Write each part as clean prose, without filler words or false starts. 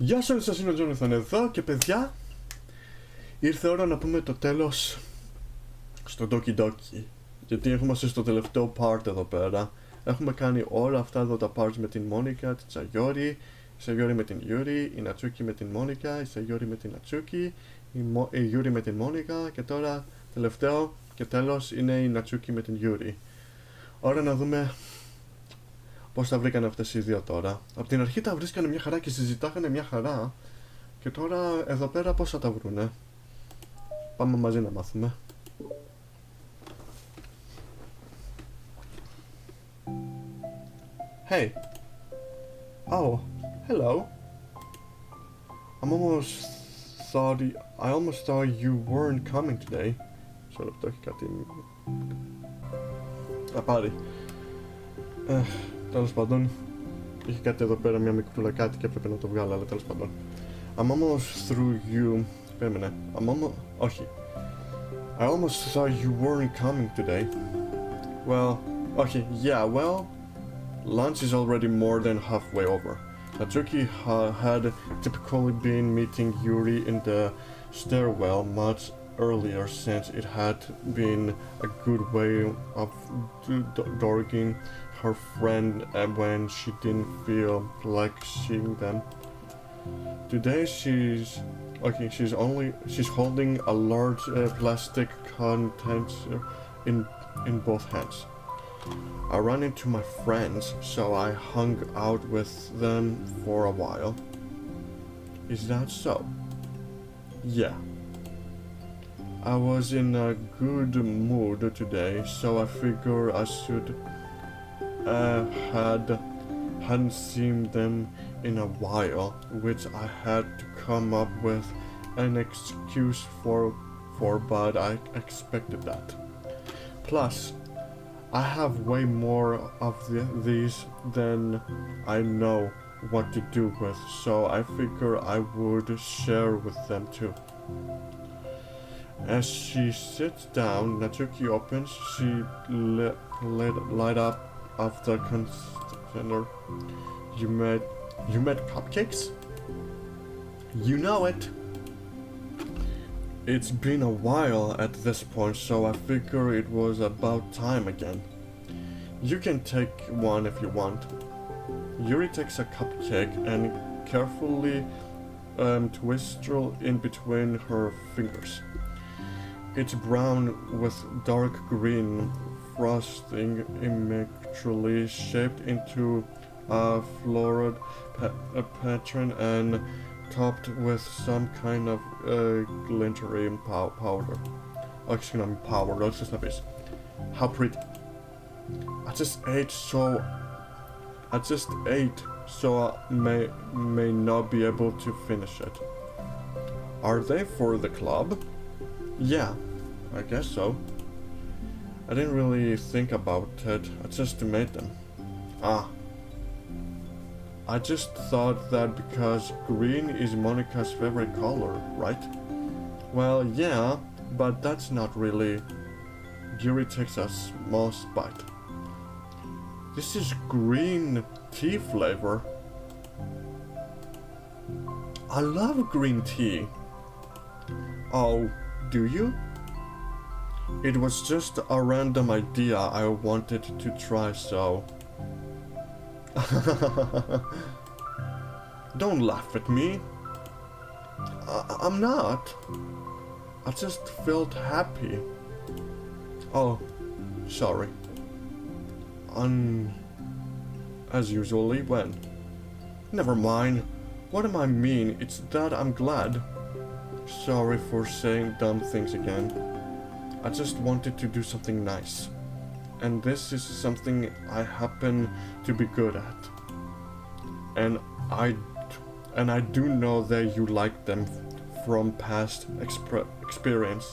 Γεια σας, είναι ο JohnyThan εδώ και παιδιά, ήρθε ώρα να πούμε το τέλος στο doki. Γιατί έχουμε στο τελευταίο part εδώ πέρα. Έχουμε κάνει όλα αυτά εδώ τα parts με την Μόνικα, την Sayori, η Sayori με την Yuri, η Natsuki με την Μόνικα, η Sayori με την Natsuki, η Yuri με την Μόνικα και τώρα τελευταίο και τέλος είναι η Natsuki με την Yuri. Ώρα να δούμε πώς τα βρήκανε αυτές οι δύο τώρα. Από την αρχή τα βρίσκανε μια χαρά και συζητάγανε μια χαρά. Και τώρα εδώ πέρα πώς θα τα βρουνε. Πάμε μαζί να μάθουμε. Hey. Oh, hello. I almost thought you weren't coming today. Σε λεπτό έχει κάτι... πάρει. Τέλος πάντων, είχε κάτι εδώ πέρα, μια μικρούλα κάτι και έπρεπε να το βγάλω, αλλά τέλος πάντων. I'm almost through you. Περίμενε. Όχι. I almost thought you weren't coming today. Well, okay, yeah, well, lunch is already more than halfway over. Natsuki had typically been meeting Yuri in the stairwell much earlier since it had been a good way of dogging her friend when she didn't feel like seeing them. Today she's holding a large plastic container in both hands. I ran into my friends, so I hung out with them for a while. Is that so? Yeah. I was in a good mood today, so I figured I should hadn't seen them in a while, which I had to come up with an excuse for, but I expected that. Plus, I have way more of these than I know what to do with, so I figure I would share with them too. As she sits down, Natsuki opens, she light up of the container. You made cupcakes? You know it. It's been a while at this point, so I figure it was about time again. You can take one if you want. Yuri takes a cupcake and carefully twists it in between her fingers. It's brown with dark green frosting, immaculately shaped into a floral pattern and topped with some kind of glittery powder. Powder, that's just nice. How pretty. I just ate so I may not be able to finish it. Are they for the club? Yeah, I guess so. I didn't really think about it, I just made them. I just thought that because green is Monica's favorite color, right? Well, yeah, but that's not really. Yuri takes a small bite. This is green tea flavor. I love green tea. Oh, do you? It was just a random idea I wanted to try, so... Don't laugh at me. I'm not. I just felt happy. Oh, sorry. As usually when? Never mind. What am I mean? It's that I'm glad. Sorry for saying dumb things again. I just wanted to do something nice. And this is something I happen to be good at. And I do know that you like them from past experience.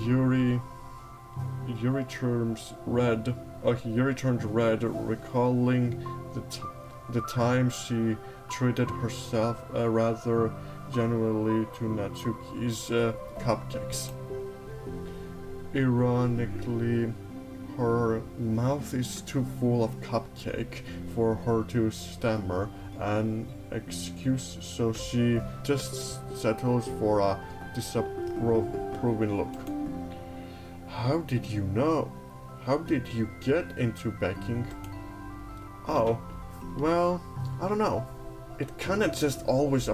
Yuri turns red. Yuri turned red, recalling the time she treated herself rather genuinely to Natsuki's cupcakes. Ironically, her mouth is too full of cupcake for her to stammer an excuse, so she just settles for a disapproving look. How did you know? How did you get into baking? Oh, well, I don't know. It kinda just always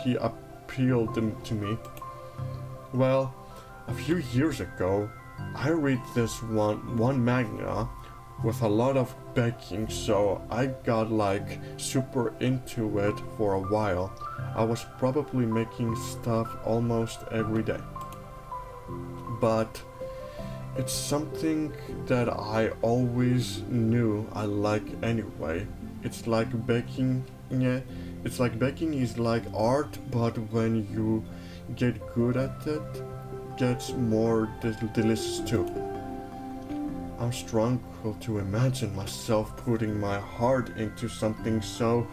he appealed to me. Well, a few years ago, I read this one manga with a lot of baking, so I got like super into it for a while. I was probably making stuff almost every day. But it's something that I always knew I like anyway. It's like baking is like art, but when you get good at it, gets more delicious too. I'm struggle to imagine myself putting my heart into something so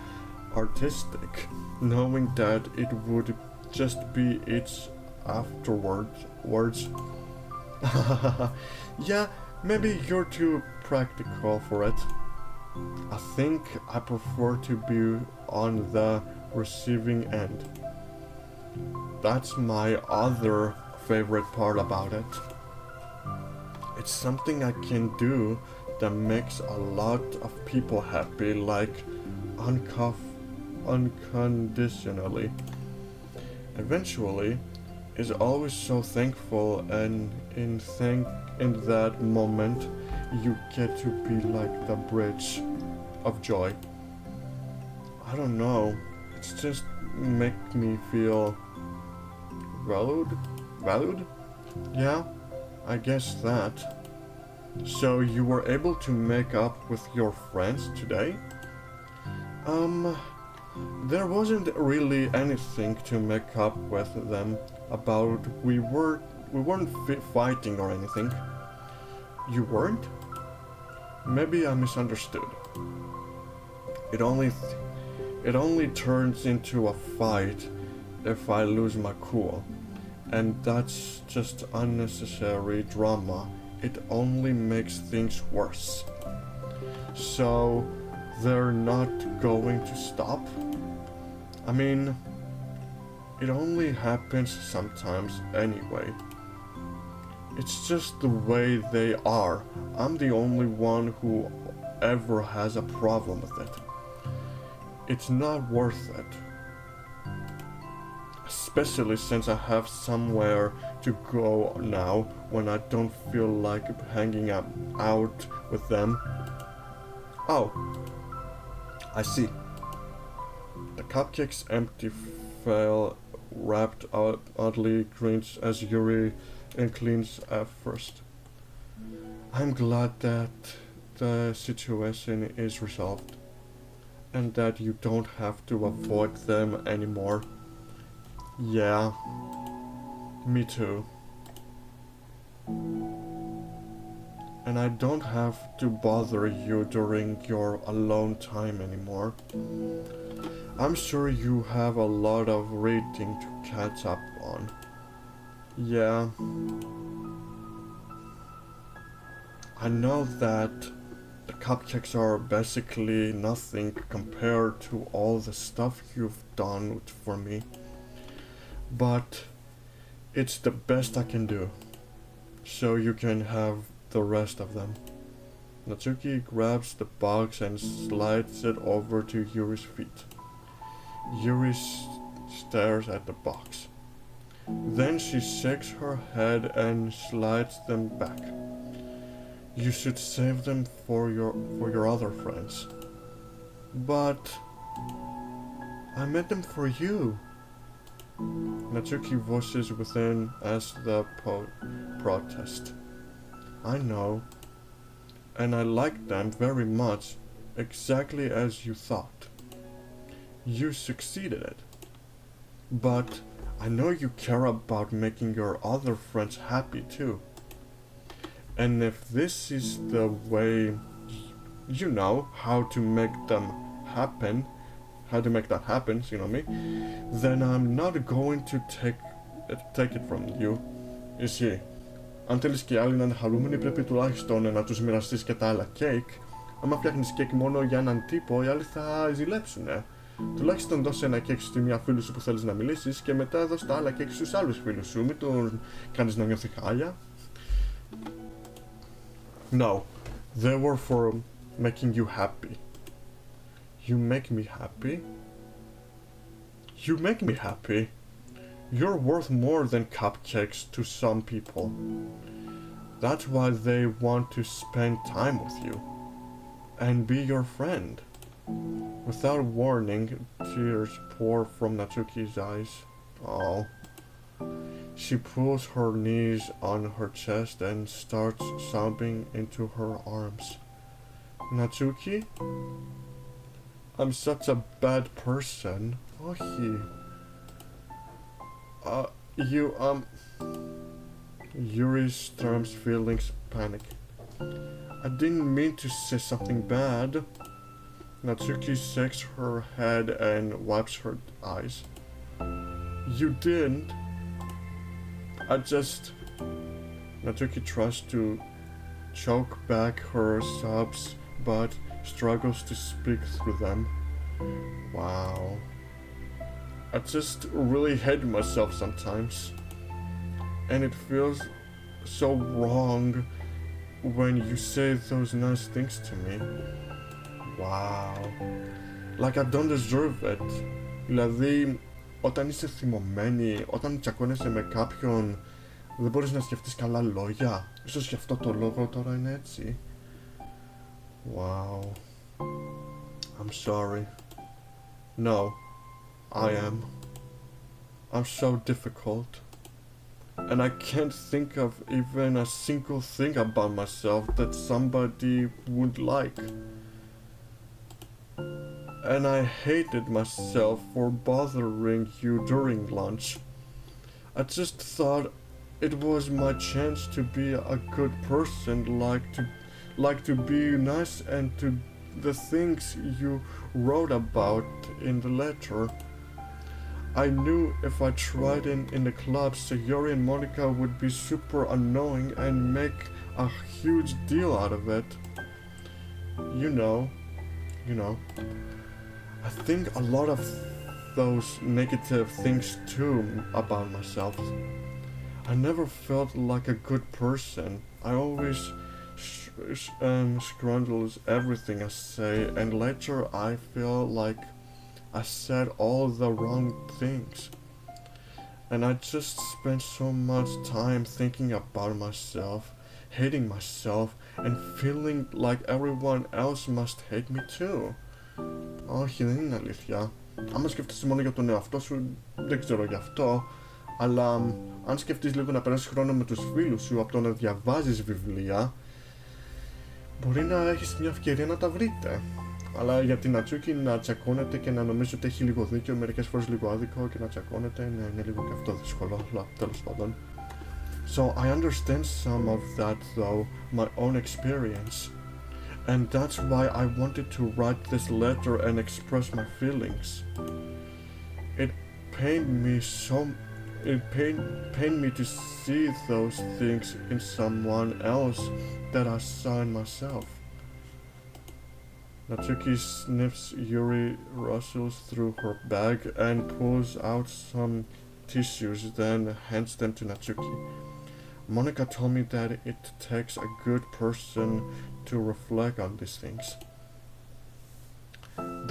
artistic, knowing that it would just be its afterwards. Yeah, maybe you're too practical for it. I think I prefer to be on the receiving end. That's my other favorite part about it. It's something I can do that makes a lot of people happy, like unconditionally. Eventually, is always so thankful, and in that moment, you get to be like the bridge of joy. I don't know. It's just make me feel valued? Yeah, I guess that. So you were able to make up with your friends today? There wasn't really anything to make up with them about. We weren't fighting or anything. You weren't? Maybe I misunderstood. It only turns into a fight if I lose my cool. And that's just unnecessary drama. It only makes things worse. So they're not going to stop? I mean, it only happens sometimes anyway. It's just the way they are. I'm the only one who ever has a problem with it. It's not worth it. Especially since I have somewhere to go now when I don't feel like hanging out with them. Oh, I see. The cupcake's empty fell wrapped oddly grins as Yuri inclines at first. I'm glad that the situation is resolved and that you don't have to avoid them anymore. Yeah, me too. And I don't have to bother you during your alone time anymore. I'm sure you have a lot of reading to catch up on. Yeah. I know that the cupcakes are basically nothing compared to all the stuff you've done for me. But it's the best I can do. So you can have the rest of them. Natsuki grabs the box and slides it over to Yuri's feet. Yuri stares at the box. Then she shakes her head and slides them back. You should save them for your other friends. But I made them for you. Natsuki voices within as the protest. I know. And I like them very much, exactly as you thought. You succeeded it. But I know you care about making your other friends happy too. And if this is the way you know how to make them happen, you know me, then I'm not going to take it from you. You see, αν θέλεις και οι άλλοι να είναι χαρούμενοι, πρέπει τουλάχιστον να τους μοιραστείς και τα άλλα κέικ. Άμα φτιάχνεις κέικ μόνο για έναν τύπο, οι άλλοι θα ζηλέψουνε. Τουλάχιστον δώσε ένα κέικ στη μια φίλη σου που θέλεις να μιλήσεις και μετά δώσε τα άλλα κέικ στους άλλους φίλους σου. Μην τον κάνεις να νιώθει χάλια. No, they were for making you happy. You make me happy. You make me happy. You're worth more than cupcakes to some people. That's why they want to spend time with you and be your friend. Without warning, tears pour from Natsuki's eyes. Oh. She pulls her knees on her chest and starts sobbing into her arms. Natsuki? I'm such a bad person. Oh, Yuri's Storm's feelings panic. I didn't mean to say something bad. Natsuki shakes her head and wipes her eyes. You didn't. Natsuki tries to choke back her sobs, but struggles to speak through them. Wow. I just really hate myself sometimes. And it feels so wrong when you say those nice things to me. Wow. Like I don't deserve it. Δηλαδή, όταν είσαι θυμωμένη, όταν τσακώνεσαι με κάποιον, δεν μπορείς να σκεφτείς καλά λόγια. Ίσως γι' αυτό το λόγο τώρα είναι έτσι. Wow. I'm sorry. No, I am. I'm so difficult. And I can't think of even a single thing about myself that somebody would like. And I hated myself for bothering you during lunch. I just thought it was my chance to be a good person, like to be nice and to the things you wrote about in the letter. I knew if I tried in the club, Yuri and Monica would be super annoying and make a huge deal out of it. You know. I think a lot of those negative things too about myself. I never felt like a good person. I always scrundles everything I say, and later I feel like I said all the wrong things. And I just spent so much time thinking about myself, hating myself, and feeling like everyone else must hate me too. Όχι, δεν είναι αλήθεια. Άμα σκέφτεσαι μόνο για τον εαυτό σου, δεν ξέρω γι' αυτό, αλλά αν σκεφτείς λίγο να περάσεις χρόνο με τους φίλους σου από το να διαβάζεις βιβλία, μπορεί να έχεις μια ευκαιρία να τα βρείτε. Αλλά για την Natsuki να τσακώνεται και να νομίζει ότι έχει λίγο δίκιο, μερικές φορές λίγο άδικο και να τσακώνεται, είναι λίγο και αυτό δύσκολο, αλλά τέλος πάντων. So I understand some of that though, my own experience. And that's why I wanted to write this letter and express my feelings. It pained me to see those things in someone else that I saw in myself. Natsuki sniffs Yuri, rustles through her bag and pulls out some tissues, then hands them to Natsuki. Monica told me that it takes a good person to reflect on these things.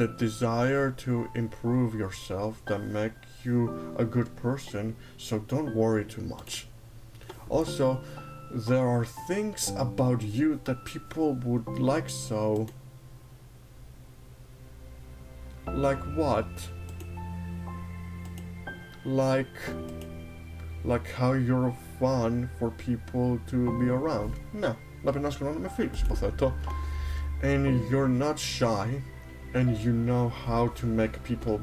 The desire to improve yourself that make you a good person, so don't worry too much. Also, there are things about you that people would like so. Like what? Like how you're fun for people to be around. Ναι, να περνάς χρόνο με φίλους, υποθέτω. And you're not shy, and you know how to make people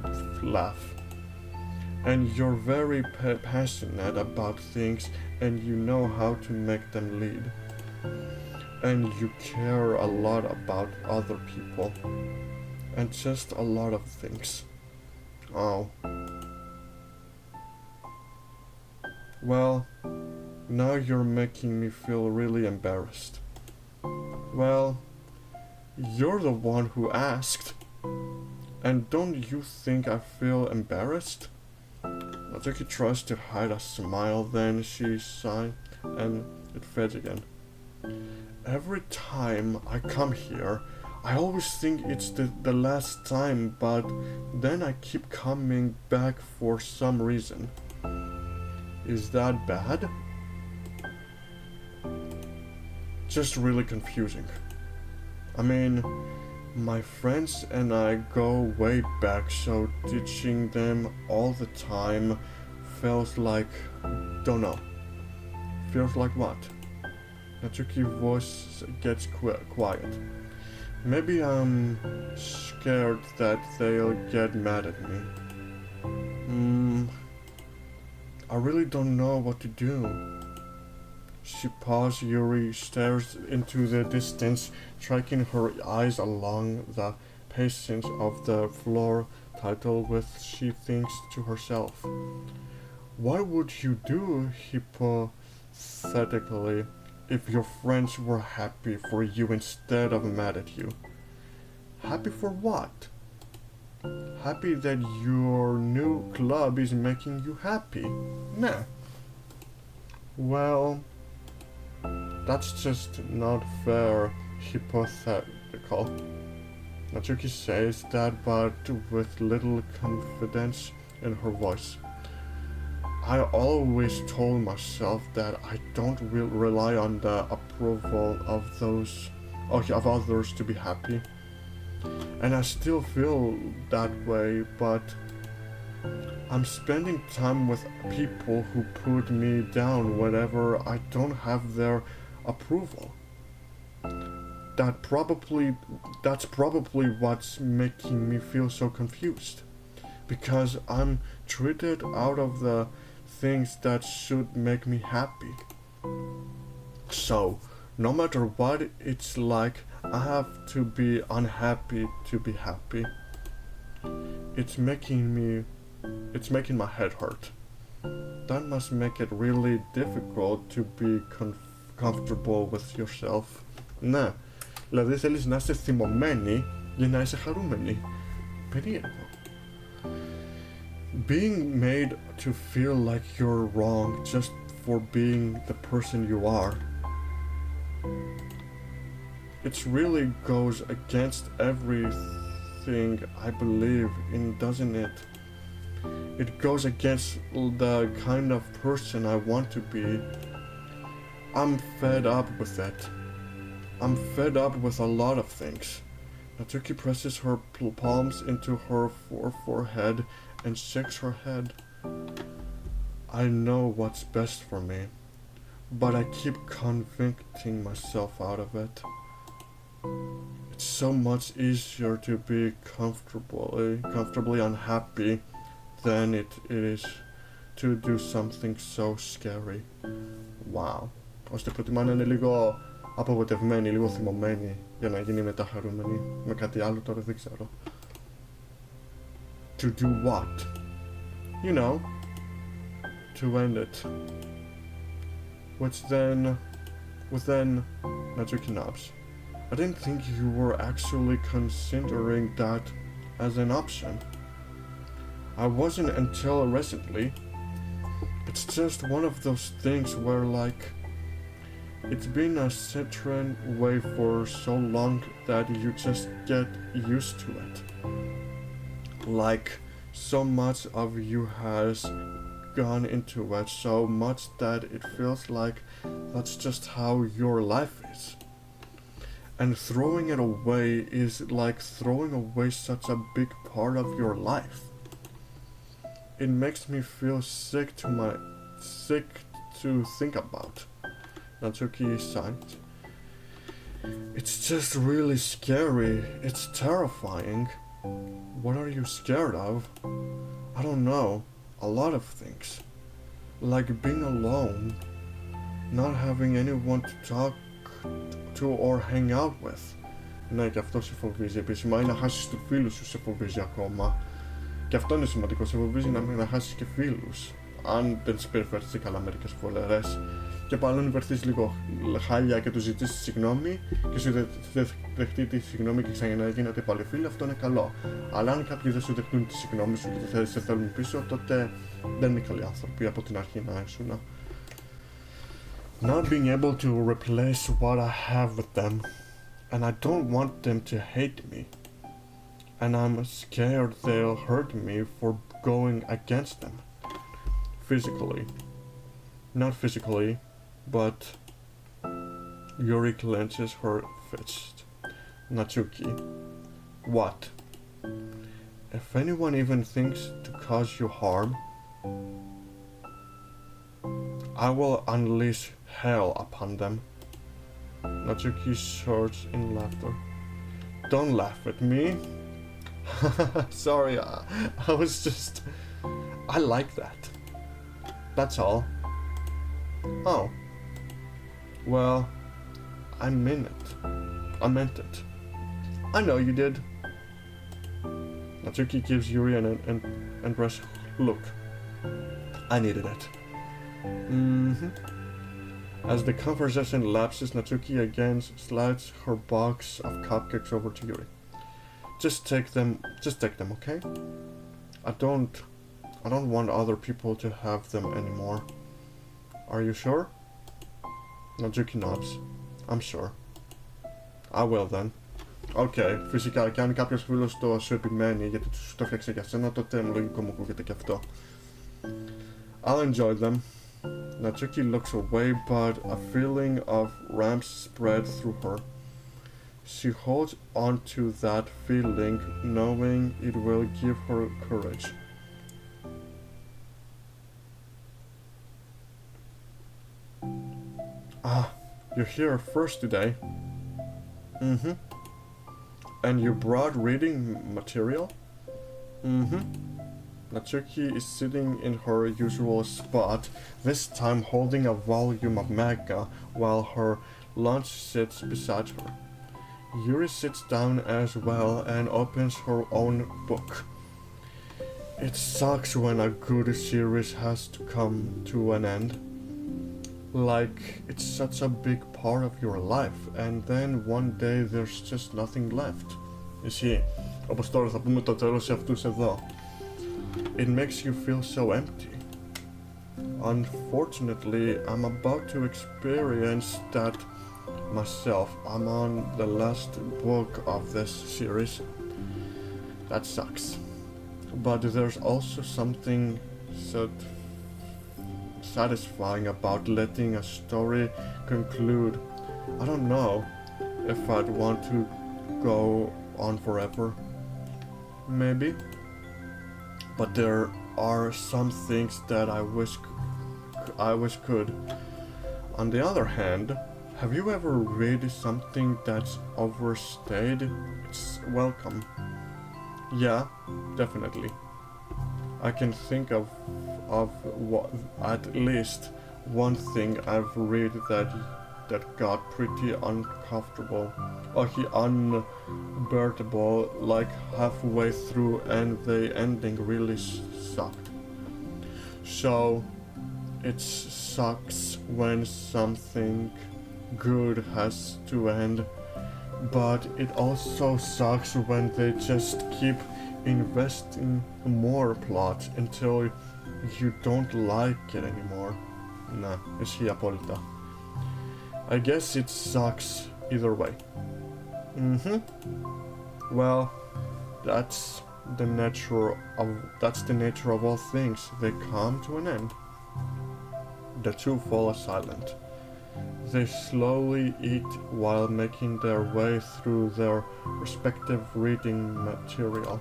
laugh. And you're very passionate about things, and you know how to make them lead. And you care a lot about other people. And just a lot of things. Oh. Well, Now you're making me feel really embarrassed. Well, you're the one who asked. And don't you think I feel embarrassed? Natsuki tries to hide a smile, then she sighs and it fades again. Every time I come here, I always think it's the last time, but then I keep coming back for some reason. Is that bad? Just really confusing. I mean, my friends and I go way back, so ditching them all the time feels like... don't know. Feels like what? Natsuki's voice gets quiet. Maybe I'm scared that they'll get mad at me. I really don't know what to do. She pauses. Yuri stares into the distance, tracking her eyes along the pacings of the floor title with she thinks to herself. What would you do, hypothetically, if your friends were happy for you instead of mad at you? Happy for what? Happy that your new club is making you happy? Nah. Well, that's just not fair, hypothetical. Natsuki says that, but with little confidence in her voice. I always told myself that I don't rely on the approval of others to be happy. And I still feel that way, but I'm spending time with people who put me down whenever I don't have their approval. That's probably what's making me feel so confused. Because I'm treated out of the things that should make me happy. So, no matter what it's like, I have to be unhappy to be happy. It's making my head hurt. That must make it really difficult to be comfortable with yourself. Ναι, δηλαδή θέλεις να είσαι θυμωμένη για να είσαι χαρούμενη. Περίεργο. Being made to feel like you're wrong just for being the person you are. It really goes against everything I believe in, doesn't it? It goes against the kind of person I want to be. I'm fed up with it. I'm fed up with a lot of things. Natsuki presses her palms into her forehead and shakes her head. I know what's best for me, but I keep convicting myself out of it. It's so much easier to be comfortably unhappy than it is to do something so scary. Wow. Ώστε προτιμά να είναι λίγο απογοητευμένη, λίγο θυμωμένη για να γίνει μετά χαρούμενη με κάτι άλλο, τώρα δεν ξέρω. To do what? You know, to end it. With then Natsuki nods. I didn't think you were actually considering that as an option. I wasn't until recently. It's just one of those things where, like, it's been a certain way for so long that you just get used to it. Like, so much of you has gone into it, so much that it feels like that's just how your life is. And throwing it away is like throwing away such a big part of your life. It makes me feel sick to think about. Natsuki sighed. It's just really scary. It's terrifying. What are you scared of? I don't know. A lot of things. Like being alone. Not having anyone to talk to or hang out with. Ναι, και αυτό σε φοβίζει επίσημα. Ή να χάσεις τους φίλους σου σε φοβίζει ακόμα. Και αυτό είναι σημαντικό. Σε φοβίζει να χάσεις και φίλους. Αν δεν συμπεριφέρθεις καλά μερικές φορές. και πάλι αν βρεθείς λίγο χάλια και του ζητήσεις συγγνώμη και σου δεχτεί τη συγγνώμη και ξαναγίνετε πάλι φίλοι, αυτό είναι καλό. Αλλά αν κάποιοι δεν σου δεχτούν τη συγγνώμη σου και σε θέλουν πίσω, τότε δεν είναι καλοί άνθρωποι από την αρχή να ήσουν. Not being able to replace what I have with them, and I don't want them to hate me, and I'm scared they'll hurt me for going against them. Physically. Not physically, but Yuri clenches her fist. Natsuki. What? If anyone even thinks to cause you harm, I will unleash hell upon them. Natsuki surges in laughter. Don't laugh at me. Sorry, I was just... I like that. That's all. Oh. Well, I meant it. I know you did. Natsuki gives Yuri an impressed look. I needed it. As the conversation lapses, Natsuki again slides her box of cupcakes over to Yuri. Just take them, okay? I don't want other people to have them anymore. Are you sure? Natsuki nods. I'm sure. I will then. Okay, φυσικά, και αν κάποιος φίλος το σου επιμένει γιατί σου το έφτιαξε για σένα, τότε λογικό μου ακούγεται και αυτό. I'll enjoy them. Natsuki looks away, but a feeling of ramps spread through her. She holds on to that feeling, knowing it will give her courage. Ah, you're here first today. And you brought reading material? Natsuki is sitting in her usual spot, this time holding a volume of manga while her lunch sits beside her. Yuri sits down as well and opens her own book. It sucks when a good series has to come to an end. Like, it's such a big part of your life, and then one day there's just nothing left. Ισχύει. Όπως τώρα θα πούμε το τέλος σε αυτούς εδώ. It makes you feel so empty. Unfortunately, I'm about to experience that myself. I'm on the last book of this series. That sucks. But there's also something satisfying about letting a story conclude. I don't know if I'd want to go on forever. Maybe. But there are some things that I wish could. On the other hand, have you ever read something that's overstayed its welcome? Yeah, definitely. I can think of at least one thing I've read that got pretty uncomfortable, unbearable, like halfway through, and the ending really sucked. So it sucks when something good has to end, but it also sucks when they just keep investing more plot until you don't like it anymore. Nah, ισχύει απόλυτα. I guess it sucks either way. Well, that's the nature of all things. They come to an end. The two fall silent. They slowly eat while making their way through their respective reading material.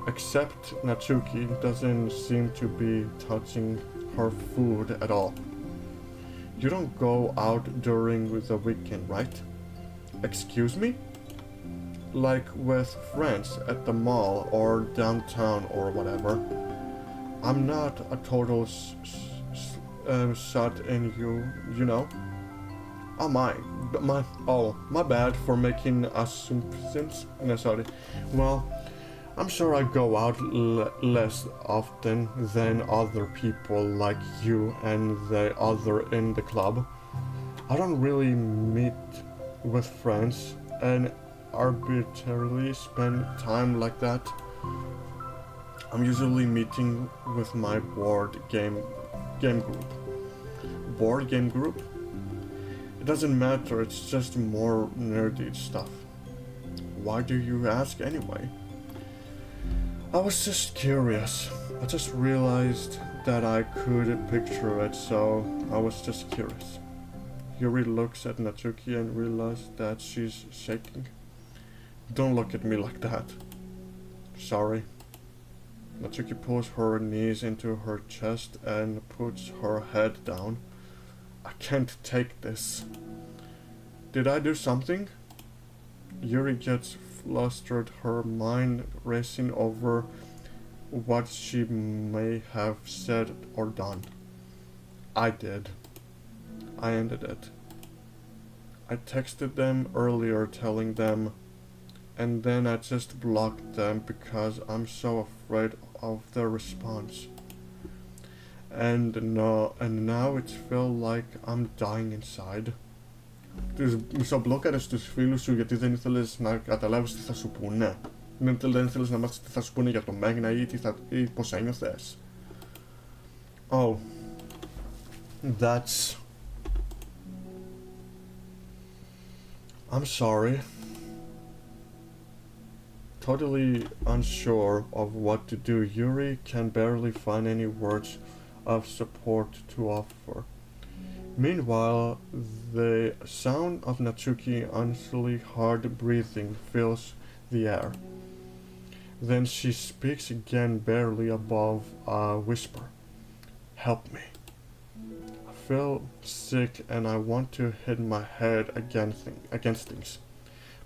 Except Natsuki doesn't seem to be touching her food at all. You don't go out during the weekend, right? Excuse me? Like with friends at the mall or downtown or whatever. I'm not a total shut in you know? Oh my bad for making assumptions. No, sorry. Well, I'm sure I go out less often than other people like you and the other in the club. I don't really meet with friends and arbitrarily spend time like that. I'm usually meeting with my board game group. Board game group? It doesn't matter, it's just more nerdy stuff. Why do you ask anyway? I was just curious. I just realized that I could picture it, so I was just curious. Yuri looks at Natsuki and realizes that she's shaking. Don't look at me like that. Sorry. Natsuki pulls her knees into her chest and puts her head down. I can't take this. Did I do something? Yuri gets flustered, her mind racing over what she may have said or done. I did. I ended it. I texted them earlier telling them, and then I just blocked them because I'm so afraid of their response. And now it feels like I'm dying inside. Μισό μπλόκαρες τους φίλους σου γιατί δεν ήθελες να καταλάβεις τι θα σου πούνε. Δεν ήθελες να μάθεις τι θα σου πούνε για το Μέγνα ή πώς ένιωθες. Oh, that's... I'm sorry. Totally unsure of what to do, Yuri can barely find any words of support to offer. Meanwhile, the sound of Natsuki unusually hard breathing fills the air. Then she speaks again, barely above a whisper. Help me. I feel sick and I want to hit my head against things.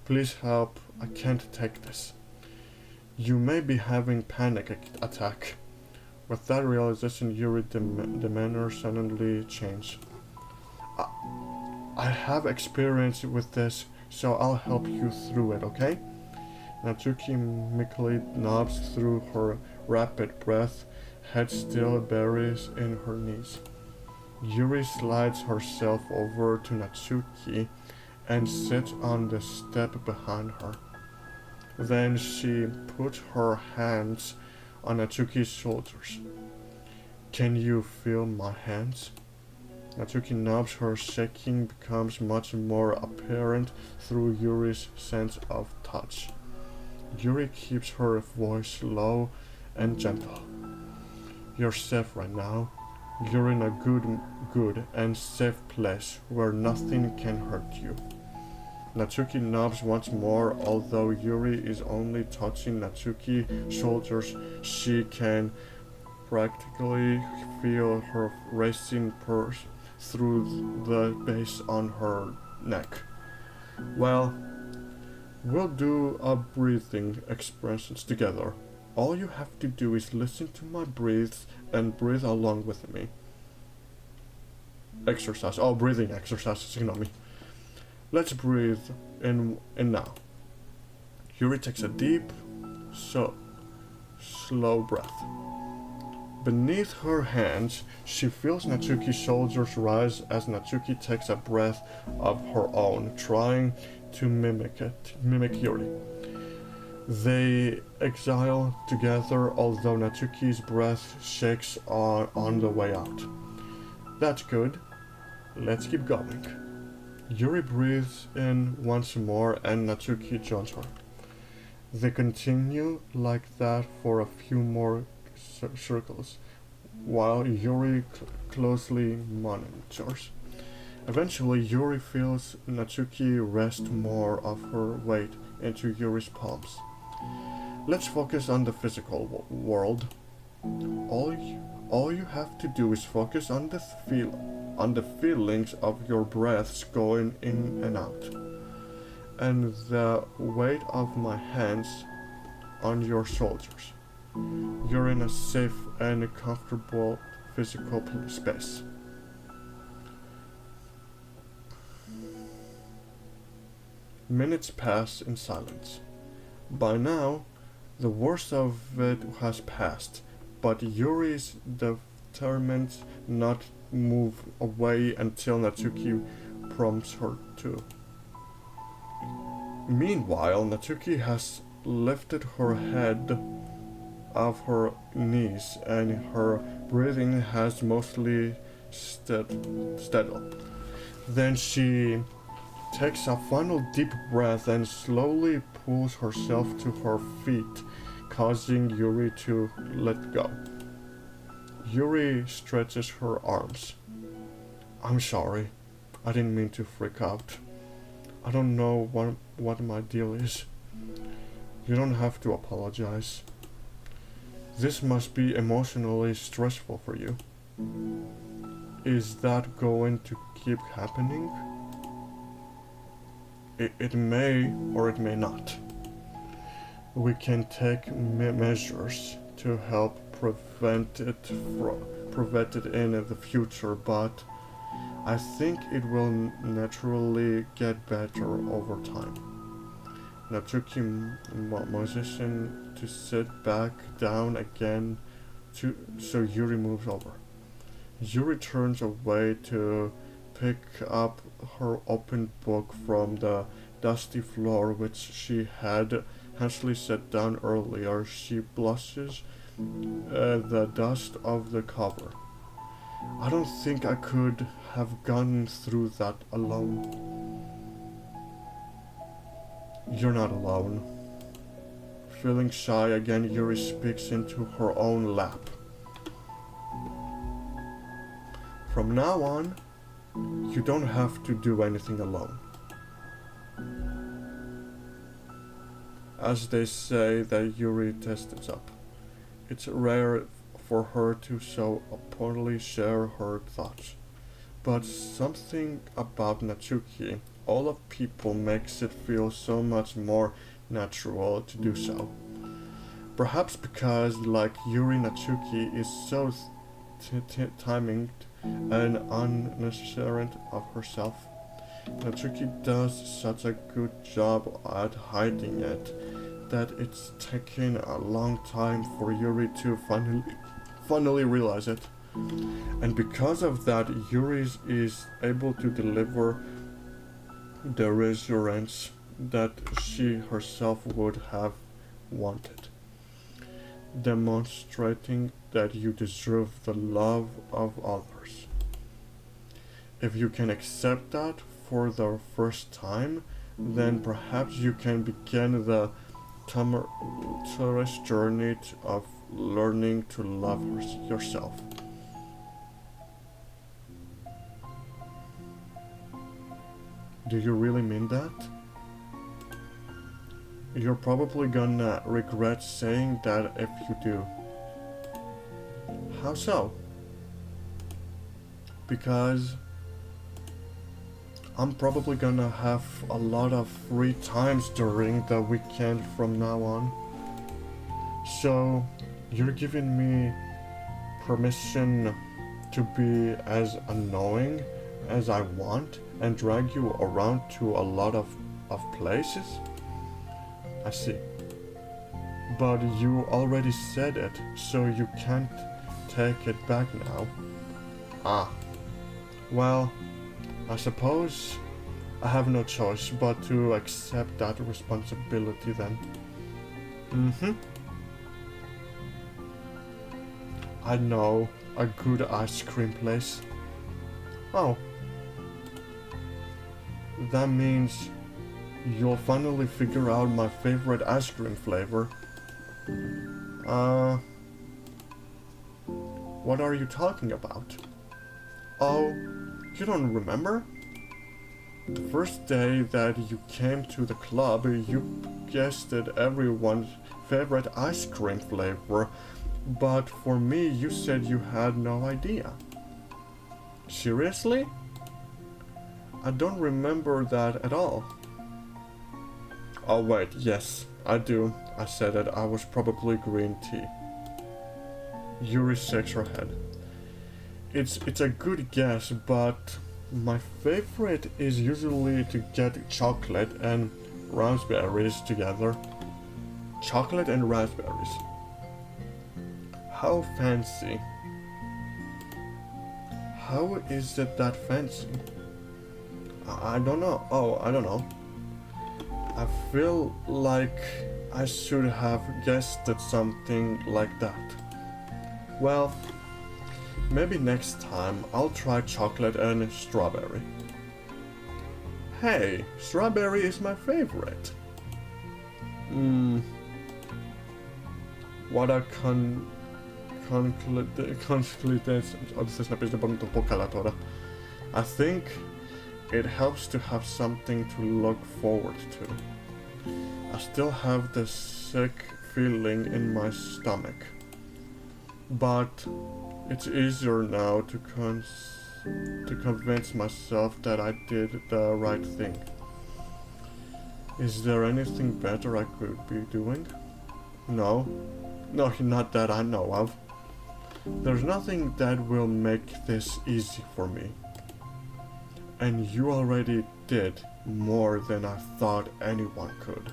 Please help, I can't take this. You may be having panic attack. With that realization, Yuri's demeanor suddenly changed. I have experience with this, so I'll help you through it, okay? Natsuki meekly nods through her rapid breath, head still buries in her knees. Yuri slides herself over to Natsuki and sits on the step behind her. Then she puts her hands on Natsuki's shoulders. Can you feel my hands? Natsuki nods, her shaking becomes much more apparent through Yuri's sense of touch. Yuri keeps her voice low and gentle. You're safe right now. You're in a good and safe place where nothing can hurt you. Natsuki nods once more, although Yuri is only touching Natsuki's shoulders, she can practically feel her racing pulse through the base on her neck. Well, we'll do a breathing expressions together. All you have to do is listen to my breaths and breathe along with me. Breathing exercise, ignore me. Let's breathe in now. Yuri takes a deep, slow breath. Beneath her hands, she feels Natsuki's shoulders rise as Natsuki takes a breath of her own, trying to mimic Yuri. They exhale together, although Natsuki's breath shakes on the way out. That's good. Let's keep going. Yuri breathes in once more and Natsuki joins her. They continue like that for a few more circles, while Yuri closely monitors. Eventually, Yuri feels Natsuki rest more of her weight into Yuri's palms. Let's focus on the physical world. All you have to do is focus on the feelings of your breaths going in and out, and the weight of my hands on your shoulders. You're in a safe and comfortable physical space. Minutes pass in silence. By now, The worst of it has passed, but Yuri is determined not to move away until Natsuki prompts her to. Meanwhile, Natsuki has lifted her head off her knees and her breathing has mostly steadied. Then she takes a final deep breath and slowly pulls herself to her feet, causing Yuri to let go. Yuri stretches her arms. I'm sorry. I didn't mean to freak out. I don't know what my deal is. You don't have to apologize. This must be emotionally stressful for you. Is that going to keep happening? It may or it may not. We can take measures to help prevent it in the future, but I think it will naturally get better over time. Natsuki motions to sit back down again so Yuri moves over. Yuri turns away to pick up her open book from the dusty floor which she had hastily set down earlier. She blushes the dust of the cover. I don't think I could have gone through that alone. You're not alone. Feeling shy again, Yuri speaks into her own lap. From now on, you don't have to do anything alone. As they say that Yuri tests up, it's rare for her to so openly share her thoughts. But something about Natsuki, all of people, makes it feel so much more natural to do so. Perhaps because, like Yuri, Natsuki is so timid and unnecessary of herself. Natsuki does such a good job at hiding it that it's taken a long time for Yuri to finally realize it. And because of that, Yuri is able to deliver the reassurance that she herself would have wanted, demonstrating that you deserve the love of others. If you can accept that for the first time, then perhaps you can begin the tumultuous journey of learning to love yourself. Do you really mean that? You're probably gonna regret saying that if you do. How so? Because I'm probably gonna have a lot of free times during the weekend from now on. So you're giving me permission to be as annoying as I want and drag you around to a lot of places? I see. But you already said it, so you can't take it back now. Ah. Well, I suppose I have no choice but to accept that responsibility then. I know a good ice cream place. Oh. That means you'll finally figure out my favorite ice cream flavor. What are you talking about? Oh, you don't remember? The first day that you came to the club, you guessed everyone's favorite ice cream flavor, but for me, you said you had no idea. Seriously? I don't remember that at all. Oh wait, yes, I do. I said that I was probably green tea. Yuri shakes her head. It's a good guess, but my favorite is usually to get chocolate and raspberries together. chocolate and raspberries. How fancy. How is it that fancy? I don't know. Oh, I don't know. I feel like I should have guessed at something like that. Well, maybe next time I'll try chocolate and strawberry. Hey, strawberry is my favorite. What a I think it helps to have something to look forward to. I still have the sick feeling in my stomach, but it's easier now to convince myself that I did the right thing. Is there anything better I could be doing? No, not that I know of. There's nothing that will make this easy for me. And you already did more than I thought anyone could.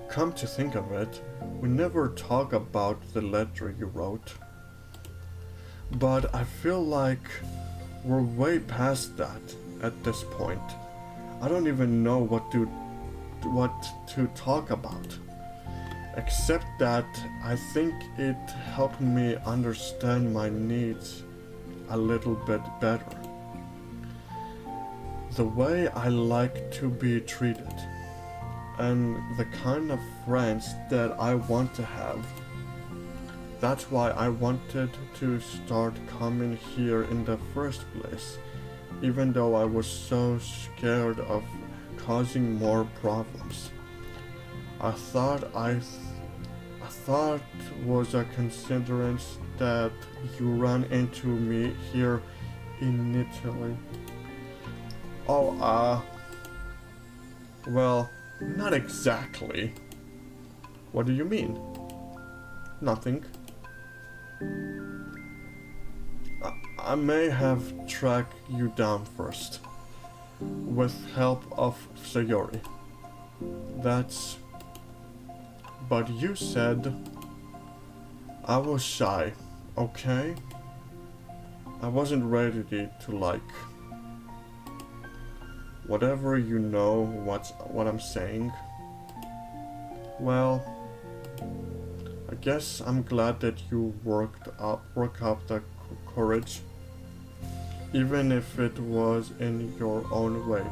Come to think of it, we never talk about the letter you wrote. But I feel like we're way past that at this point. I don't even know what to talk about. Except that I think it helped me understand my needs a little bit better. The way I like to be treated, and the kind of friends that I want to have. That's why I wanted to start coming here in the first place, even though I was so scared of causing more problems. I thought was a coincidence that you ran into me here in Italy. Oh, well, not exactly. What do you mean? Nothing. I may have tracked you down first, with help of Sayori. But you said I was shy, okay? I wasn't ready to like. Whatever you know what I'm saying. Well, I guess I'm glad that you work up the courage, even if it was in your own way.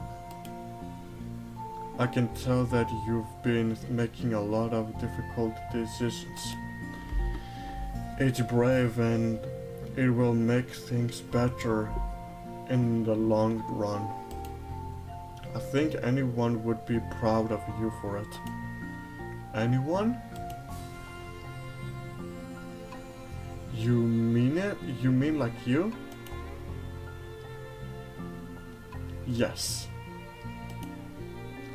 I can tell that you've been making a lot of difficult decisions. It's brave and it will make things better in the long run. I think anyone would be proud of you for it. Anyone? You mean it? You mean like you? Yes.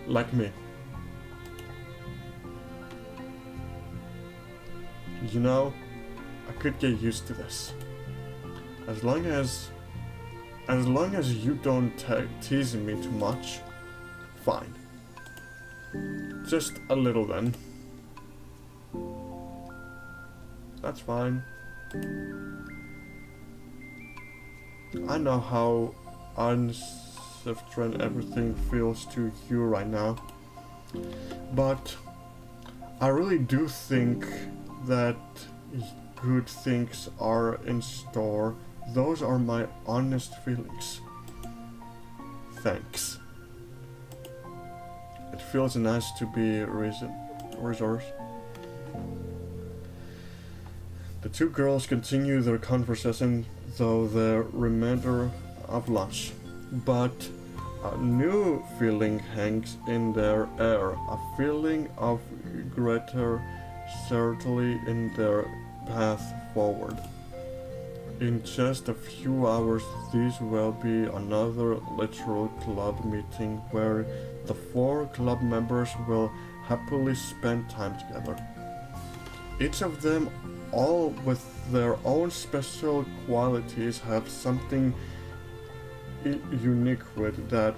Like me. You know, I could get used to this. As long as you don't tease me too much, fine. Just a little then. That's fine. I know how uncertain everything feels to you right now, but I really do think that good things are in store. Those are my honest feelings. Thanks. It feels nice to be resource. The two girls continue their conversation through the remainder of lunch, but a new feeling hangs in their air, a feeling of greater certainty in their path forward. In just a few hours, this will be another literal club meeting where the 4 club members will happily spend time together. Each of them, all with their own special qualities, have something unique with that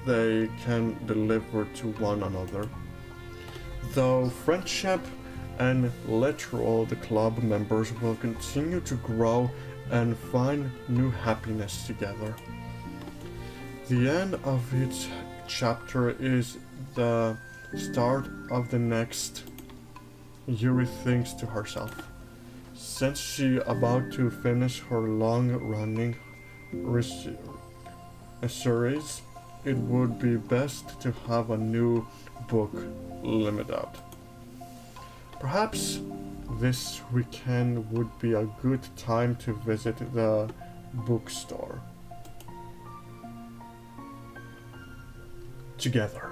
they can deliver to one another. Though friendship and literal the club members will continue to grow and find new happiness together. The end of each chapter is the start of the next. Yuri thinks to herself. Since she about to finish her long-running series, it would be best to have a new book limit out. Perhaps this weekend would be a good time to visit the bookstore. Together.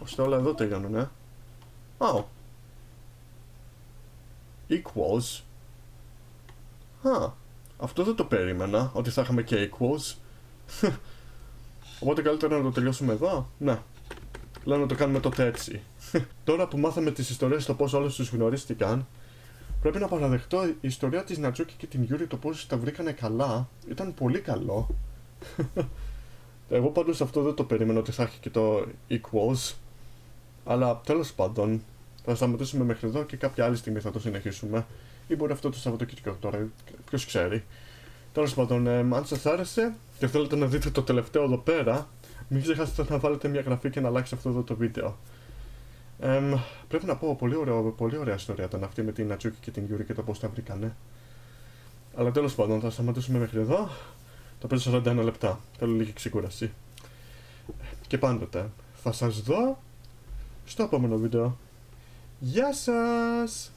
Ώστε όλα εδώ τελειώνουν, Oh. Equals. Αυτό δεν το περίμενα, ότι θα είχαμε και equals. Οπότε καλύτερα να το τελειώσουμε εδώ. Ναι. Λέω να το κάνουμε τότε έτσι. Τώρα που μάθαμε τις ιστορίες το πώς όλες τους γνωρίστηκαν, πρέπει να παραδεχτώ η ιστορία της Νατσούκη και την Γιούρι, το πώς τα βρήκανε καλά, ήταν πολύ καλό. Εγώ πάντως αυτό δεν το περίμενα, ότι θα έχει και το equals. Αλλά τέλος πάντων, θα σταματήσουμε μέχρι εδώ και κάποια άλλη στιγμή θα το συνεχίσουμε. Ή μπορεί αυτό το Σαββατοκύριακο τώρα, ποιος ξέρει. Τέλος πάντων, αν σας άρεσε και θέλετε να δείτε το τελευταίο εδώ πέρα, μην ξεχάσετε να βάλετε μια εγγραφή και να αλλάξει αυτό εδώ το βίντεο. Πρέπει να πω, πολύ ωραία ιστορία ήταν αυτή με την Νατσούκη και την Γιούρι και το πώς τα βρήκανε. Αλλά τέλος πάντων, θα σταματήσουμε μέχρι εδώ. Το παίζω 41 λεπτά. Θέλω λίγη ξεκούραση. Και πάντοτε, θα σας δω στο επόμενο βίντεο. Γεια σας!